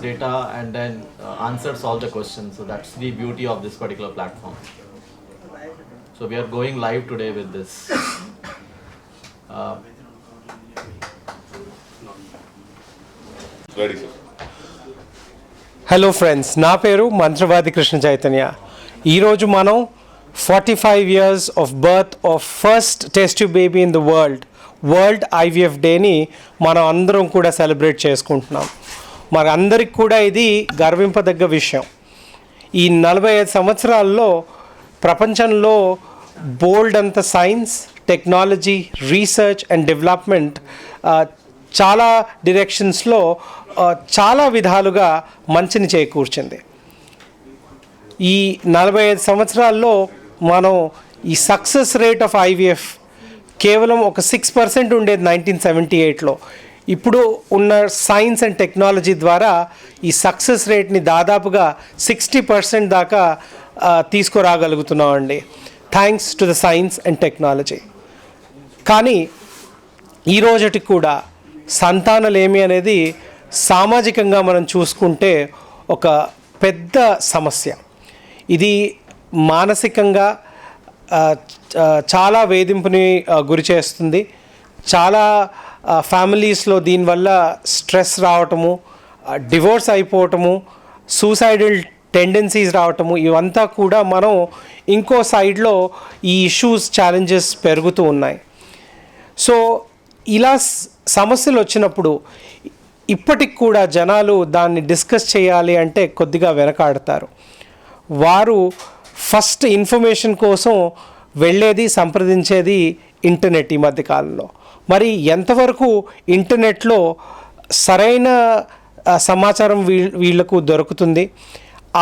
Data and then answers all the questions. So that's the beauty of this particular platform. So we are going live today with this. Ready, sir. Hello friends, నా పేరు మంత్రవాది కృష్ణ చైతన్య. ఈరోజు మనం 45 years of birth of first test tube baby in the world IVF డేని మనం అందరం కూడా celebrate చేసుకుంటున్నాం. మరి అందరికి కూడా ఇది గర్వింపదగ్గ విషయం. ఈ 45 సంవత్సరాల్లో ప్రపంచంలో బోల్డ్ అంత science, technology, research and development చాలా డైరెక్షన్స్లో చాలా విధాలుగా మంచిని చేకూర్చింది. ఈ 45 సంవత్సరాల్లో మనం ఈ సక్సెస్ రేట్ ఆఫ్ ఐవీఎఫ్ కేవలం ఒక 6% ఉండేది 1978లో. ఇప్పుడు ఉన్న సైన్స్ అండ్ టెక్నాలజీ ద్వారా ఈ సక్సెస్ రేట్ని దాదాపుగా 60% దాకా తీసుకురాగలుగుతున్నామండి, thanks to the science and technology. కానీ ఈరోజుకి కూడా సంతానలేమి అనేది సామాజికంగా మనం చూసుకుంటే ఒక పెద్ద సమస్య. ఇది మానసికంగా చాలా వేధింపుని గురి చేస్తుంది. చాలా ఫ్యామిలీస్లో దీనివల్ల స్ట్రెస్ రావటము, డివోర్స్ అయిపోవటము, సూసైడల్ టెండెన్సీస్ రావటము, ఇవంతా కూడా మనం ఇంకో సైడ్లో ఈ ఇష్యూస్, ఛాలెంజెస్ పెరుగుతూ ఉన్నాయి. సో ఇలా సమస్యలు వచ్చినప్పుడు ఇప్పటికి కూడా జనాలు దాన్ని డిస్కస్ చేయాలి అంటే కొద్దిగా వెనకాడతారు. వారు ఫస్ట్ ఇన్ఫర్మేషన్ కోసం వెళ్ళేది, సంప్రదించేది ఇంటర్నెట్ ఈ మధ్యకాలంలో. మరి ఎంతవరకు ఇంటర్నెట్లో సరైన సమాచారం వీళ్లకు దొరుకుతుంది,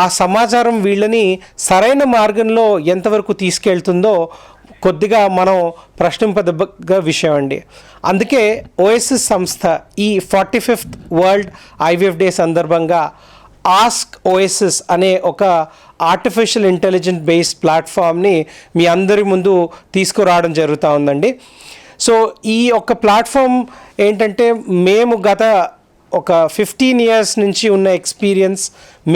ఆ సమాచారం వీళ్ళని సరైన మార్గంలో ఎంతవరకు తీసుకెళ్తుందో కొద్దిగా మనం ప్రశ్నింపదగ్గ విషయం అండి. అందుకే ఓఎస్ఎస్ సంస్థ ఈ 45th వరల్డ్ ఐవీఎఫ్ డే సందర్భంగా ఆస్క్ ఓఎస్ఎస్ అనే ఒక ఆర్టిఫిషియల్ ఇంటెలిజెన్స్ బేస్డ్ ప్లాట్ఫామ్ని మీ అందరి ముందు తీసుకురావడం జరుగుతూ ఉందండి. సో ఈ యొక్క ప్లాట్ఫామ్ ఏంటంటే, మేము గత ఒక 15 years నుంచి ఉన్న ఎక్స్పీరియన్స్,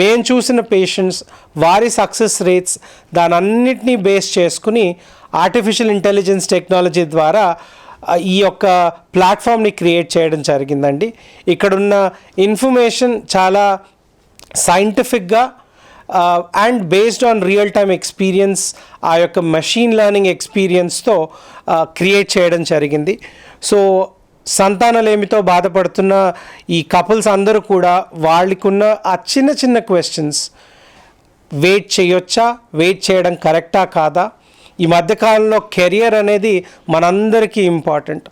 మేము చూసిన పేషెంట్స్, వారి సక్సెస్ రేట్స్, దాని అన్నిటినీ బేస్ చేసుకుని ఆర్టిఫిషియల్ ఇంటెలిజెన్స్ టెక్నాలజీ ద్వారా ఈ యొక్క ప్లాట్ఫామ్ని క్రియేట్ చేయడం జరిగిందండి. ఇక్కడున్న ఇన్ఫర్మేషన్ చాలా సైంటిఫిక్గా and based on real time experience, ఆ యొక్క మెషిన్ లెర్నింగ్ ఎక్స్పీరియన్స్తో క్రియేట్ చేయడం జరిగింది. సో సంతానలేమితో బాధపడుతున్న ఈ కపుల్స్ అందరూ కూడా వాళ్ళకున్న ఆ చిన్న చిన్న క్వశ్చన్స్, వెయిట్ చేయొచ్చా, వెయిట్ చేయడం కరెక్టా కాదా, ఈ మధ్యకాలంలో కెరియర్ అనేది మనందరికీ ఇంపార్టెంట్.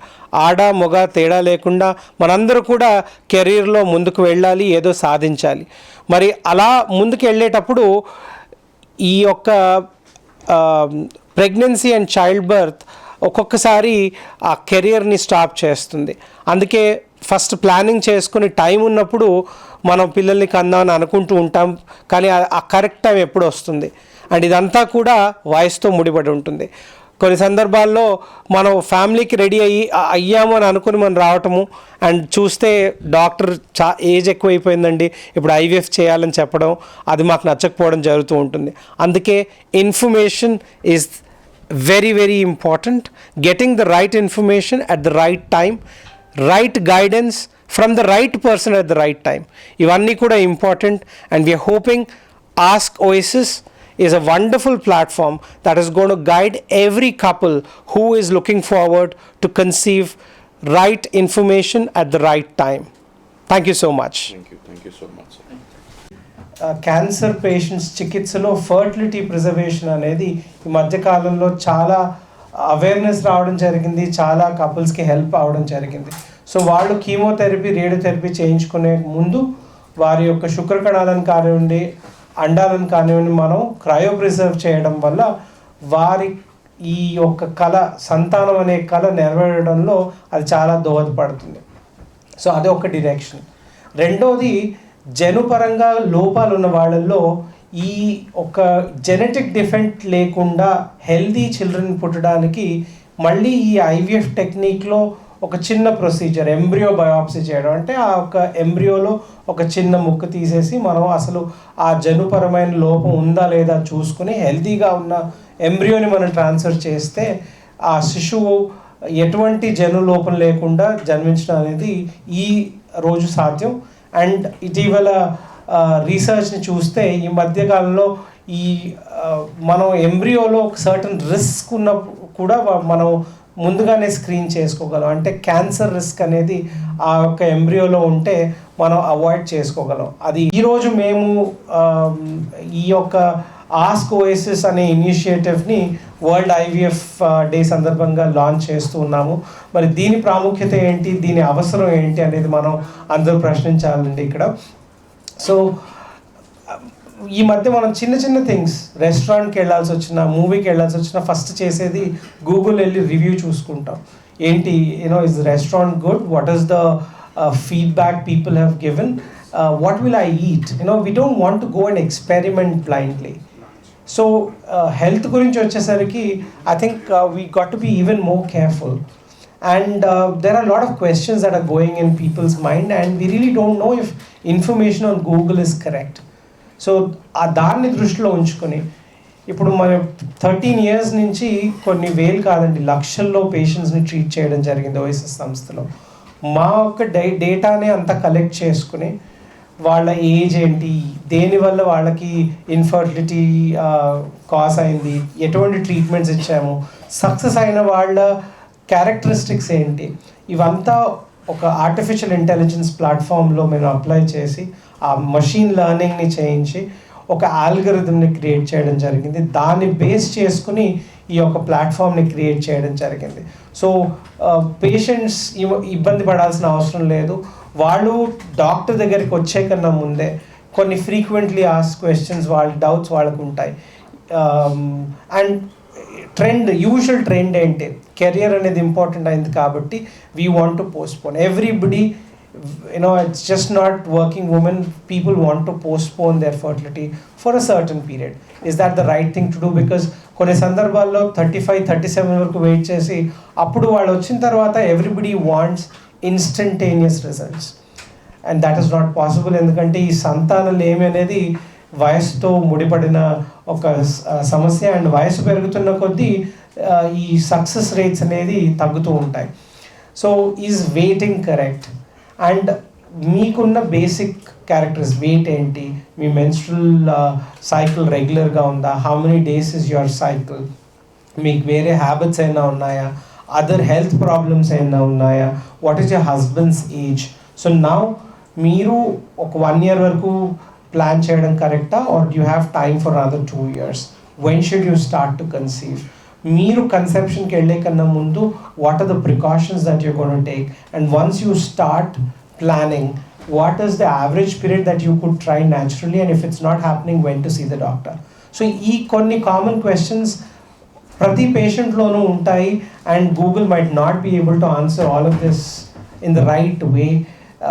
ఆడ మగ తేడా లేకుండా మనందరూ కూడా కెరీర్లో ముందుకు వెళ్ళాలి, ఏదో సాధించాలి. మరి అలా ముందుకు వెళ్ళేటప్పుడు ఈ యొక్క ప్రెగ్నెన్సీ అండ్ చైల్డ్ బర్త్ ఒక్కొక్కసారి ఆ కెరియర్ని స్టాప్ చేస్తుంది. అందుకే ఫస్ట్ ప్లానింగ్ చేసుకుని టైం ఉన్నప్పుడు మనం పిల్లల్ని కందామని అనుకుంటూ ఉంటాం, కానీ ఆ కరెక్ట్ టైం ఎప్పుడు వస్తుంది? అండ్ ఇదంతా కూడా వయసుతో ముడిపడి ఉంటుంది. కొన్ని సందర్భాల్లో మనం ఫ్యామిలీకి రెడీ అయ్యాము అని అనుకుని మనం రావటము, అండ్ చూస్తే డాక్టర్ ఏజ్ ఎక్కువైపోయిందండి, ఇప్పుడు ఐవీఎఫ్ చేయాలని చెప్పడం, అది మాకు నచ్చకపోవడం జరుగుతూ ఉంటుంది. అందుకే information is very very important. Getting the right information at the right time, right guidance from the right person at the right time, ivanni kuda important. And we are hoping Ask Oasis is a wonderful platform that is going to guide every couple who is looking forward to conceive right information at the right time. Thank you so much. Thank you so much. Cancer patients చికిత్సలో fertility preservation అనేది ఈ మధ్యకాలంలో చాలా awareness రావడం జరిగింది, చాలా కపుల్స్కి help అవడం జరిగింది. సో వాళ్ళు కీమోథెరపీ రేడియోథెరపీ చేయించుకునే ముందు వారి యొక్క శుక్రకణాలను కానివ్వండి అండాలను కానివ్వండి మనం క్రయో ప్రిజర్వ్ చేయడం వల్ల వారి ఈ యొక్క కళ సంతానం అనే కళ నెరవేరడంలో అది చాలా దోహదపడుతుంది. సో అది ఒక డైరెక్షన్. రెండోది జనుపరంగా లోపాలు ఉన్న వాళ్ళల్లో ఈ ఒక జెనెటిక్ డిఫెక్ట్ లేకుండా హెల్దీ చిల్డ్రన్ పుట్టడానికి మళ్ళీ ఈ ఐవీఎఫ్ టెక్నిక్లో ఒక చిన్న ప్రొసీజర్ ఎంబ్రియో బయాప్సీ చేయడం, అంటే ఆ ఒక ఎంబ్రియోలో ఒక చిన్న ముక్క తీసేసి మనం అసలు ఆ జనుపరమైన లోపం ఉందా లేదా చూసుకుని హెల్తీగా ఉన్న ఎంబ్రియోని మనం ట్రాన్స్ఫర్ చేస్తే ఆ శిశువు ఎటువంటి జను లోపం లేకుండా జన్మించడం అనేది ఈ రోజు సాధ్యం. అండ్ ఇటీవల రీసెర్చ్ని చూస్తే ఈ మధ్యకాలంలో ఈ మనం ఎంబ్రియోలో ఒక సర్టన్ రిస్క్ ఉన్న కూడా మనం ముందుగానే స్క్రీన్ చేసుకోగలం. అంటే క్యాన్సర్ రిస్క్ అనేది ఆ యొక్క ఎంబ్రియోలో ఉంటే మనం అవాయిడ్ చేసుకోగలం. అది ఈరోజు మేము ఈ యొక్క ఆస్క్ ఓఎస్ఎస్ అనే ఇనిషియేటివ్ని వరల్డ్ ఐవీఎఫ్ డే సందర్భంగా లాంచ్ చేస్తూ ఉన్నాము. మరి దీని ప్రాముఖ్యత ఏంటి, దీని అవసరం ఏంటి అనేది మనం అందరూ ప్రశ్నించాలండి ఇక్కడ. సో ఈ మధ్య మనం చిన్న చిన్న థింగ్స్, రెస్టారెంట్కి వెళ్ళాల్సి వచ్చినా మూవీకి వెళ్ళాల్సి వచ్చినా ఫస్ట్ చేసేది గూగుల్ వెళ్ళి రివ్యూ చూసుకుంటాం. ఏంటి is restaurant good, what is the feedback people have given, what will I eat. We don't want to go and experiment blindly. So health గురించి వచ్చేసరికి I think we got to be even more careful. And there are a lot of questions that are going in people's mind, and we really don't know if information on Google is correct. So ఆ దాన్ని దృష్టిలో ఉంచుకొని ఇప్పుడు మనం 13 years నుంచి కొన్ని వేలు కాదండి లక్షల్లో పేషెంట్స్ని ట్రీట్ చేయడం జరిగింది ఓఎస్ఎస్ సంస్థలో. మా యొక్క డేటాని అంతా కలెక్ట్ చేసుకుని వాళ్ళ ఏజ్ ఏంటి, దేనివల్ల వాళ్ళకి ఇన్ఫర్టిలిటీ కాజ్ అయింది, ఎటువంటి ట్రీట్మెంట్స్ ఇచ్చాము, సక్సెస్ అయిన వాళ్ళ క్యారెక్టరిస్టిక్స్ ఏంటి, ఇవంతా ఒక ఆర్టిఫిషియల్ ఇంటెలిజెన్స్ ప్లాట్ఫామ్లో మేము అప్లై చేసి ఆ మషీన్ లెర్నింగ్ని చేయించి ఒక ఆల్గరిథంని క్రియేట్ చేయడం జరిగింది. దాన్ని బేస్ చేసుకుని ఈ యొక్క ప్లాట్ఫామ్ని క్రియేట్ చేయడం జరిగింది. సో పేషెంట్స్ ఇబ్బంది పడాల్సిన అవసరం లేదు. వాళ్ళు డాక్టర్ దగ్గరికి వచ్చే కన్నా ముందే కొన్ని ఫ్రీక్వెంట్లీ ఆస్క్ క్వశ్చన్స్, వాళ్ళ డౌట్స్ వాళ్ళకు ఉంటాయి. అండ్ యూజువల్ ట్రెండ్ ఏంటి, కెరియర్ అనేది ఇంపార్టెంట్ అయింది కాబట్టి we want to postpone. Everybody it's just not working women, people want to postpone their fertility for a certain period. Is that the right thing to do? Because కొన్ని సందర్భాల్లో 35-37 వరకు wait చేసి అప్పుడు వాళ్ళు వచ్చిన తర్వాత everybody wants instantaneous results, and that is not possible. ఎందుకంటే ఈ సంతానలేమి అనేది వయసుతో ముడిపడిన ఒక సమస్య, అండ్ వయసు పెరుగుతున్న కొద్దీ ఈ సక్సెస్ రేట్స్ అనేది తగ్గుతూ ఉంటాయి. So is waiting correct? And మీకున్న బేసిక్ క్యారెక్టర్స్, వెయిట్ ఏంటి, మీ మెన్స్ట్రల్ సైకిల్ రెగ్యులర్గా ఉందా, how many days is your cycle, మీకు వేరే హ్యాబిట్స్ అయినా ఉన్నాయా, అదర్ హెల్త్ ప్రాబ్లమ్స్ అయినా ఉన్నాయా, what is your husband's age. So now మీరు ఒక 1 year వరకు ప్లాన్ చేయడం కరెక్టా, or you have time for another 2 years? When should you start to conceive? మీరు కన్సెప్షన్కి వెళ్ళే కన్నా ముందు what are the precautions that you gonna take, and once you start planning, what is the average period that you could try naturally, and if it's not happening when to see the doctor. So ఈ కొన్ని common questions ప్రతి పేషెంట్లోనూ ఉంటాయి, and Google might not be able to answer all of this in the right way,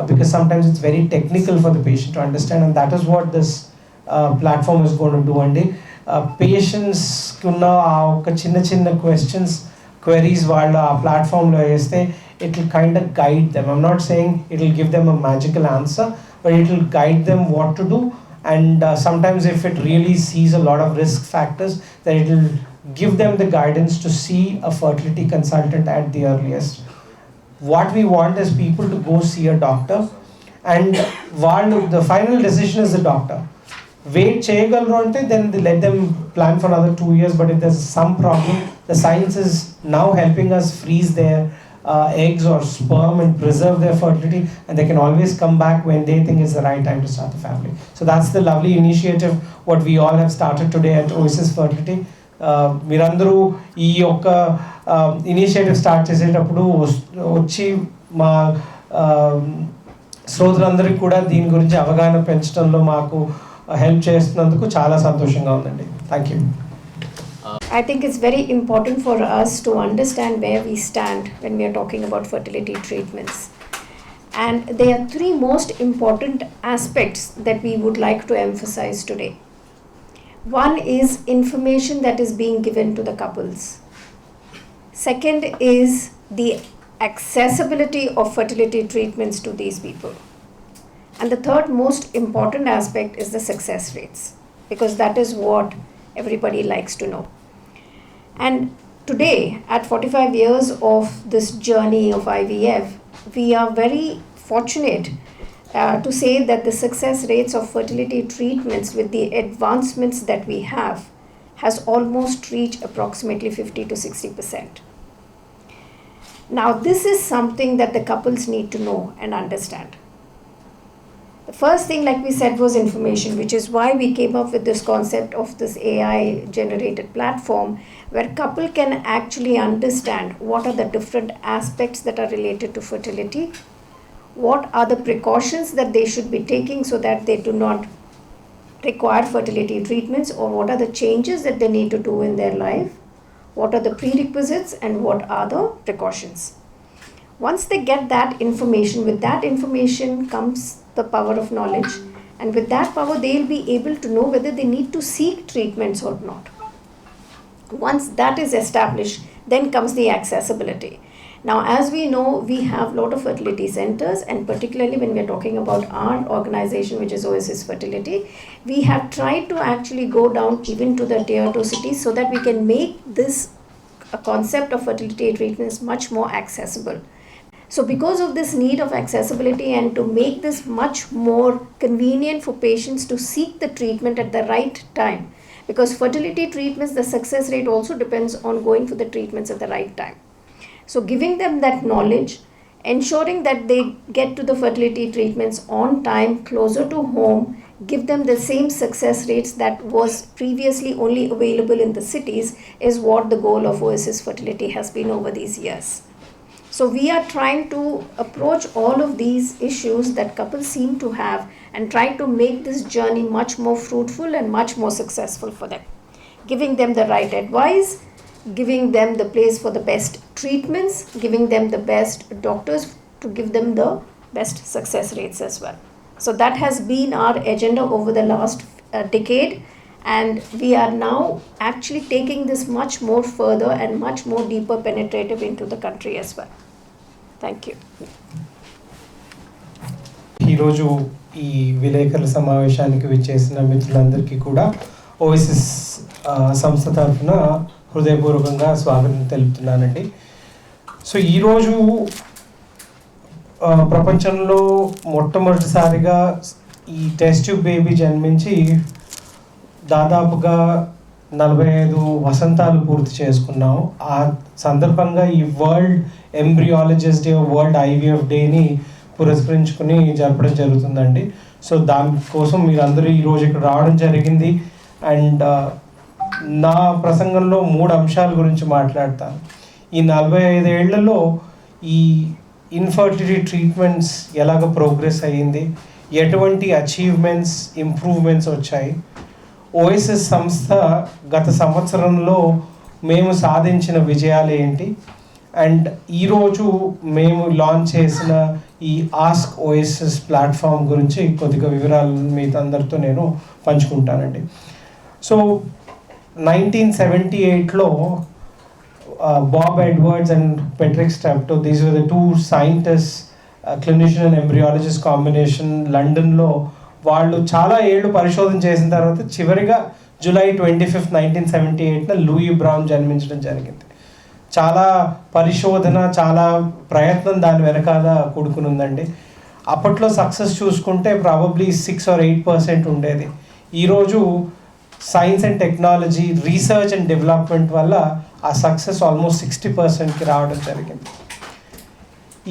because sometimes it's very technical for the patient to understand, and that is what this platform is going to do. And patients kunna oka chinna questions, queries vaalla aa platform lo veste, it will kind of guide them. I'm not saying it will give them a magical answer, but it will guide them what to do. And sometimes if it really sees a lot of risk factors, then it will give them the guidance to see a fertility consultant at the earliest. What we want is people to go see a doctor, and the final decision is the doctor. Wait cheyagalaru ante, then they let them plan for another 2 years. But if there's some problem, the science is now helping us freeze their eggs or sperm and preserve their fertility, and they can always come back when they think it's the right time to start the family. So that's the lovely initiative what we all have started today at Oasis Fertility. మీరందరూ ఈ యొక్క initiative start చేసేటప్పుడు వచ్చి మా శ్రోతలందరికీ కూడా దీని గురించి అవగాహన పెంచడంలో మాకు హెల్ప్ చేస్తున్నందుకు చాలా సంతోషంగా ఉందండి. Thank you. I think it's very important for us to understand where we stand when we are talking about fertility treatments. And there are three most important aspects that we would like to emphasize today. One is information that is being given to the couples. Second is the accessibility of fertility treatments to these people. And the third most important aspect is the success rates, because that is what everybody likes to know. And today, at 45 years of this journey of IVF, we are very fortunate to say that the success rates of fertility treatments with the advancements that we have has almost reached approximately 50 to 60%. Now, this is something that the couples need to know and understand. The first thing, like we said, was information, which is why we came up with this concept of this AI generated platform where couple can actually understand what are the different aspects that are related to fertility, what are the precautions that they should be taking so that they do not require fertility treatments, or what are the changes that they need to do in their life, what are the prerequisites and what are the precautions. Once they get that information, with that information comes the power of knowledge, and with that power they'll be able to know whether they need to seek treatments or not. Once that is established, then comes the accessibility. Now, as we know, we have a lot of fertility centers, and particularly when we are talking about our organization, which is Oasis Fertility, we have tried to actually go down even to the tier 2 cities so that we can make this a concept of fertility treatments much more accessible. So because of this need of accessibility and to make this much more convenient for patients to seek the treatment at the right time, because fertility treatments, the success rate also depends on going for the treatments at the right time. So giving them that knowledge, ensuring that they get to the fertility treatments on time, closer to home, give them the same success rates that was previously only available in the cities, is what the goal of Oasis Fertility has been over these years. So we are trying to approach all of these issues that couples seem to have and try to make this journey much more fruitful and much more successful for them. Giving them the right advice, giving them the place for the best treatments, giving them the best doctors to give them the best success rates as well. So that has been our agenda over the last decade, and we are now actually taking this much more further and much more deeper penetrative into the country as well. Thank you. ఈరోజు ఈ విలేకరుల సమావేశానికి విచ్చేసిన మిత్రులందరికీ కూడా OSS సంస్థ తరఫున హృదయపూర్వకంగా స్వాగతం తెలుపుతున్నానండి. సో ఈరోజు ప్రపంచంలో మొట్టమొదటిసారిగా ఈ టెస్ట్ ట్యూబ్ బేబీ జన్మించి దాదాపుగా 45 వసంతాలు పూర్తి చేసుకున్నాం. ఆ సందర్భంగా ఈ world embryologist day, world IVF డేని పురస్కరించుకుని జరపడం జరుగుతుందండి. సో దానికోసం మీరందరూ ఈరోజు ఇక్కడ రావడం జరిగింది. అండ్ నా ప్రసంగంలో 3 అంశాల గురించి మాట్లాడతాను. ఈ 45 ఏళ్లలో ఈ ఇన్ఫర్టిలిటీ ట్రీట్మెంట్స్ ఎలాగ ప్రోగ్రెస్ అయ్యింది, ఎటువంటి అచీవ్మెంట్స్, ఇంప్రూవ్మెంట్స్ వచ్చాయి, ఓఎస్ఎస్ సంస్థ గత సంవత్సరంలో మేము సాధించిన విజయాలు ఏంటి, అండ్ ఈరోజు మేము లాంచ్ చేసిన ఈ ఆస్క్ ఓఎస్ఎస్ ప్లాట్ఫామ్ గురించి కొద్దిగా వివరాలు మీ అందరితో నేను పంచుకుంటానండి. సో 1978లో Bob Edwards and Patrick Steptoe, these were the two scientists, clinician and embryologist combination, లండన్లో వాళ్ళు చాలా ఏళ్ళు పరిశోధన చేసిన తర్వాత చివరిగా July 25th, 1978 లూయి బ్రౌన్ జన్మించడం జరిగింది. చాలా పరిశోధన, చాలా ప్రయత్నం దాని వెనకాల కూడుకుని ఉందండి. అప్పట్లో సక్సెస్ చూసుకుంటే ప్రాబబ్లీ 6 or 8% ఉండేది. ఈరోజు science and technology, research and development వల్ల ఆ సక్సెస్ ఆల్మోస్ట్ 60%కి రావడం జరిగింది.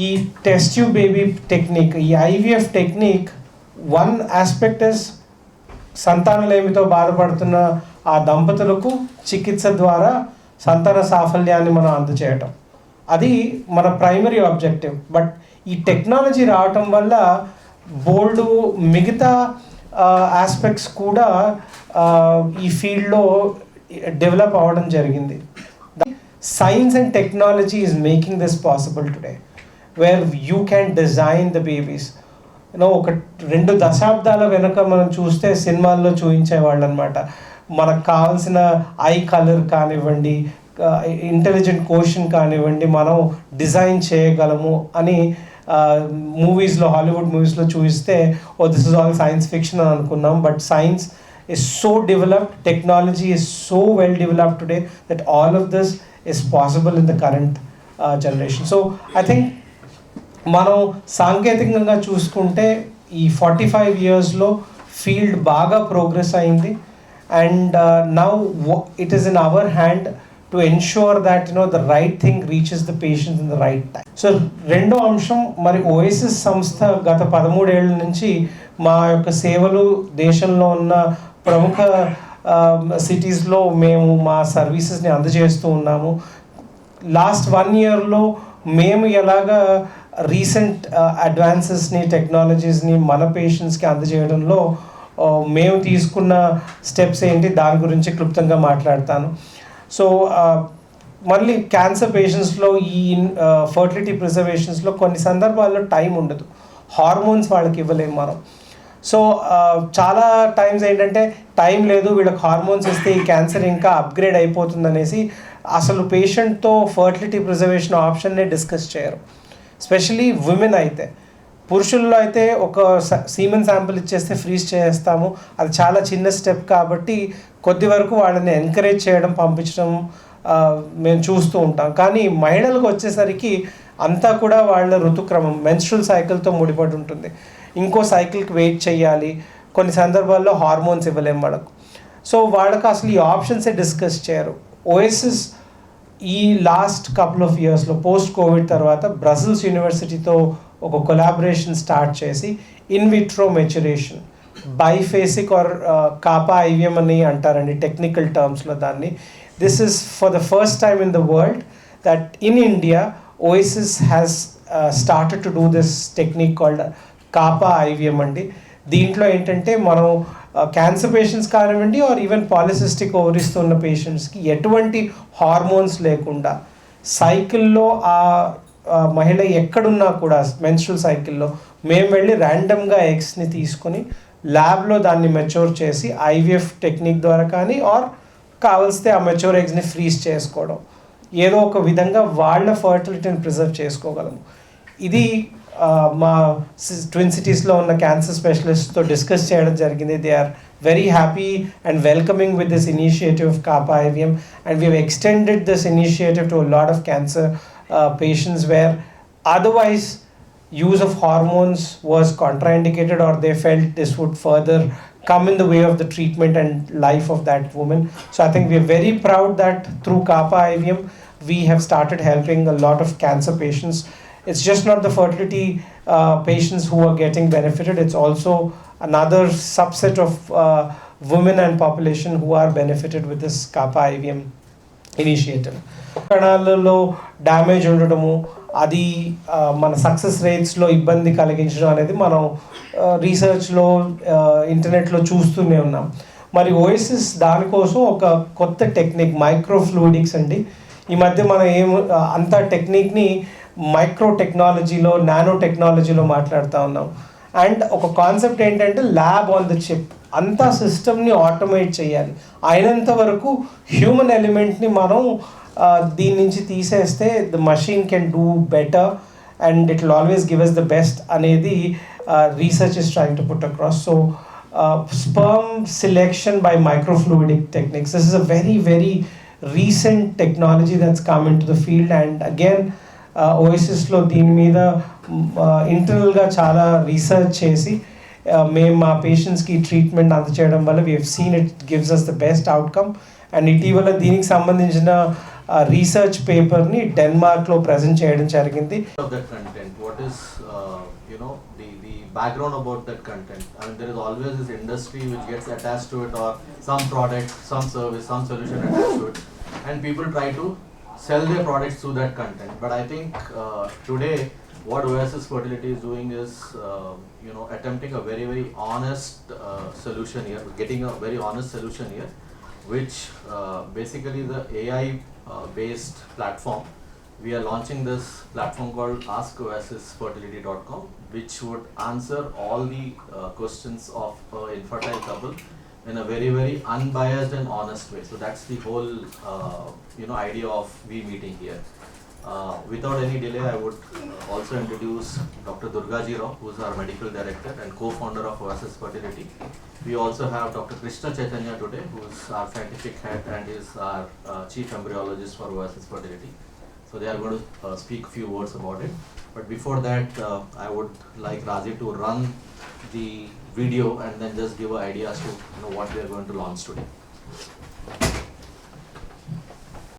ఈ టెస్ట్ ట్యూబ్ బేబీ టెక్నిక్, ఈ IVF technique, one aspect is సంతానలేమితో బాధపడుతున్న ఆ దంపతులకు చికిత్స ద్వారా సంతాన సాఫల్యాన్ని మనం అందచేయటం. అది మన ప్రైమరీ ఆబ్జెక్టివ్. బట్ ఈ టెక్నాలజీ రావటం వల్ల బోల్డ్ మిగతా ఆస్పెక్ట్స్ కూడా ఈ ఫీల్డ్లో డెవలప్ అవ్వడం జరిగింది. Science and technology is making this possible today, where you can design the babies. ఒక 2 దశాబ్దాల వెనుక మనం చూస్తే సినిమాల్లో చూపించేవాళ్ళు అనమాట. మనకు కావాల్సిన ఐ కలర్ కానివ్వండి, ఇంటెలిజెంట్ కోషన్ కానివ్వండి, మనం డిజైన్ చేయగలము అని మూవీస్లో, హాలీవుడ్ మూవీస్లో చూపిస్తే this is all science fiction అని అనుకున్నాం. But science is so developed, technology is so well developed today that all of this is possible in the current generation. So I think మనం సాంకేతికంగా చూసుకుంటే ఈ 45 yearsలో ఫీల్డ్ బాగా progress అయింది. And now it is in our hand to ensure that the right thing reaches the patient in the right time. So రెండో అంశం, మరి ఓఎసిస్ సంస్థ గత 13 ఏళ్ళ నుంచి మా యొక్క సేవలు దేశంలో ఉన్న ప్రముఖ సిటీస్లో మేము మా సర్వీసెస్ని అందజేస్తూ ఉన్నాము. లాస్ట్ 1 yearలో మేము ఎలాగా రీసెంట్ అడ్వాన్సెస్ని, టెక్నాలజీస్ని మన పేషెంట్స్కి అందజేయడంలో మేము తీసుకున్న స్టెప్స్ ఏంటి, దాని గురించి క్లుప్తంగా మాట్లాడతాను. సో మళ్ళీ క్యాన్సర్ పేషెంట్స్లో ఈ ఫర్టిలిటీ ప్రిజర్వేషన్స్లో కొన్ని సందర్భాల్లో టైం ఉండదు, హార్మోన్స్ వాళ్ళకి ఇవ్వలేము మనం. సో చాలా టైమ్స్ ఏంటంటే టైం లేదు, వీళ్ళకి హార్మోన్స్ ఇస్తే ఈ క్యాన్సర్ ఇంకా అప్గ్రేడ్ అయిపోతుంది అనేసి అసలు పేషెంట్తో ఫర్టిలిటీ ప్రిజర్వేషన్ ఆప్షన్నే డిస్కస్ చేయరు. ఎస్పెషలీ విమెన్ అయితే. పురుషుల్లో అయితే ఒక సీమెన్ శాంపిల్ ఇచ్చేస్తే ఫ్రీజ్ చేస్తాము, అది చాలా చిన్న స్టెప్ కాబట్టి కొద్ది వరకు వాళ్ళని ఎంకరేజ్ చేయడం, పంపించడం మేము చూస్తూ ఉంటాం. కానీ మహిళలకు వచ్చేసరికి అంతా కూడా వాళ్ళ ఋతుక్రమం, మెన్స్ట్రువల్ సైకిల్తో ముడిపడి ఉంటుంది. ఇంకో సైకిల్కి వెయిట్ చేయాలి, కొన్ని సందర్భాల్లో హార్మోన్స్ ఇవ్వలేము వాళ్ళకు. సో వాళ్ళకి అసలు ఈ ఆప్షన్సే డిస్కస్ చేయరు. ఓఎసిస్ ఈ లాస్ట్ కపుల్ ఆఫ్ ఇయర్స్లో పోస్ట్ కోవిడ్ తర్వాత బ్రజిల్స్ యూనివర్సిటీతో ఒక కొలాబరేషన్ స్టార్ట్ చేసి in vitro maturation, biphasic or CAPA IVM అని అంటారండి టెక్నికల్ టర్మ్స్లో దాన్ని. This is for the first time in the world that in India Oasis has started to do this technique called CAPA IVM అండి. దీంట్లో ఏంటంటే మనం cancer patients కానివ్వండి or even polycystic ఓవరీస్తో ఉన్న పేషెంట్స్కి ఎటువంటి హార్మోన్స్ లేకుండా సైకిల్లో ఆ మహిళ ఎక్కడున్నా కూడా మెన్స్ట్రువల్ సైకిల్లో మేము వెళ్ళి ర్యాండమ్గా ఎగ్స్ని తీసుకొని ల్యాబ్లో దాన్ని మెచ్యూర్ చేసి ఐవిఎఫ్ టెక్నిక్ ద్వారా కానీ ఆర్ కావలిస్తే ఆ మెచ్యూర్ ఎగ్స్ని ఫ్రీజ్ చేసుకోవడం, ఏదో ఒక విధంగా వాళ్ళ ఫర్టిలిటీని ప్రిజర్వ్ చేసుకోగలము. ఇది మా ట్విన్ సిటీస్లో ఉన్న క్యాన్సర్ స్పెషలిస్ట్తో డిస్కస్ చేయడం జరిగింది. They are very happy and welcoming with this initiative of CAPA IVM and we have extended this initiative to a lot of cancer patients where otherwise use of hormones was contraindicated or they felt this would further come in the way of the treatment and life of that woman. So I think we are very proud that through Kappa IVM we have started helping a lot of cancer patients. It's just not the fertility patients who are getting benefited, it's also another subset of women and population who are benefited with this Kappa IVM initiative. కణాలలో damage ఉండటము, అది మన success రేట్స్లో ఇబ్బంది కలిగించడం అనేది మనం రీసెర్చ్లో ఇంటర్నెట్లో చూస్తూనే ఉన్నాం. మరి ఓఎసిస్ దానికోసం ఒక కొత్త టెక్నిక్ మైక్రోఫ్లూయిడిక్స్ అండి. ఈ మధ్య మనం అంత టెక్నిక్ని మైక్రో టెక్నాలజీలో, నానో టెక్నాలజీలో మాట్లాడుతూ ఉన్నాం. అండ్ ఒక కాన్సెప్ట్ ఏంటంటే ల్యాబ్ ఆన్ ద చిప్, అంతా సిస్టమ్ని ఆటోమేట్ చేయాలి. అయినంత వరకు హ్యూమన్ ఎలిమెంట్ని మనం దీని నుంచి తీసేస్తే the machine can do better and it will always give us the best అనేది research is trying to put across. So sperm selection by microfluidic techniques, this is a very very recent technology that's come in to the field. And again ఓఎసిస్లో దీని మీద ఇంటర్నల్గా చాలా research చేసి మేము మా పేషెంట్స్కి ట్రీట్మెంట్ అందచేయడం వల్ల we have seen it gives us the best outcome. And ఇటీవల దీనికి సంబంధించిన రీసెర్చ్ పేపర్ని డెన్మార్క్లో ప్రజెంట్ చేయడం జరిగింది. Background about that content. I mean, there is always this industry which gets attached to it, or some product, some service, some solution attached to it, and people try to sell their products through that content. But I think today what Oasis Fertility is doing is attempting a very very honest solution here, getting a very honest solution here, which basically the AI based platform. We are launching this platform called AskOasisFertility.com, which would answer all the questions of an infertile couple in a very very unbiased and honest way. So that's the whole idea of we meeting here. Without any delay, I would also introduce Dr. Durgaji Rao, who is our medical director and co-founder of Oasis Fertility. We also have Dr. Krishna Chaitanya today, who is our scientific head and is our chief embryologist for Oasis Fertility. So they are going to speak a few words about it. But before that, I would like Raji to run the video and then just give an idea as to what we are going to launch today.